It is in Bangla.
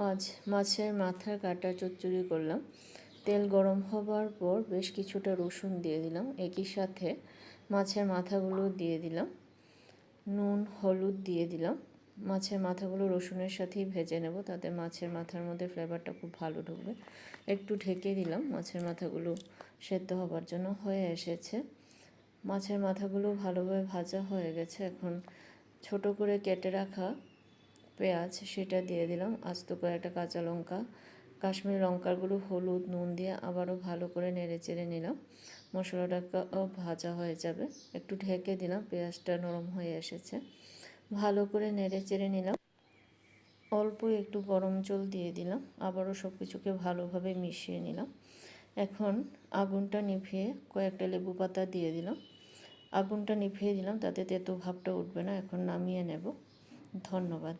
আজ মাছের মাথার কাটা চচ্চড়ি করলাম। তেল গরম হবার পর বেশ কিছুটা রসুন দিয়ে দিলাম, একই সাথে মাছের মাথাগুলো দিয়ে দিলাম, নুন হলুদ দিয়ে দিলাম। মাছের মাথাগুলো রসুনের সাথেই ভেজে নেব, তাতে মাছের মাথার মধ্যে ফ্লেভারটা খুব ভালো ঢুকবে। একটু ঢেকে দিলাম মাছের মাথাগুলো সেদ্ধ হবার জন্য। হয়ে এসেছে, মাছের মাথাগুলো ভালোভাবে ভাজা হয়ে গেছে। এখন ছোট করে কেটে রাখা পেঁয়াজ সেটা দিয়ে দিলাম, আস্ত কয়েকটা কাঁচা লঙ্কা, কাশ্মীরি লঙ্কাগুলো হলুদ নুন দিয়ে আবারও ভালো করে নেড়ে চেড়ে নিলাম। মশলাটাও ভাজা হয়ে যাবে, একটু ঢেকে দিলাম। পেঁয়াজটা নরম হয়ে এসেছে, ভালো করে নেড়ে চেড়ে নিলাম। অল্প একটু গরম জল দিয়ে দিলাম, আবারও সব কিছুকে ভালোভাবে মিশিয়ে নিলাম। এখন আগুনটা নিভিয়ে কয়েকটা লেবু পাতা দিয়ে দিলাম। আগুনটা নিভিয়ে দিলাম, তাতে তেতো ভাবটা উঠবে না। এখন নামিয়ে নেব। ধন্যবাদ।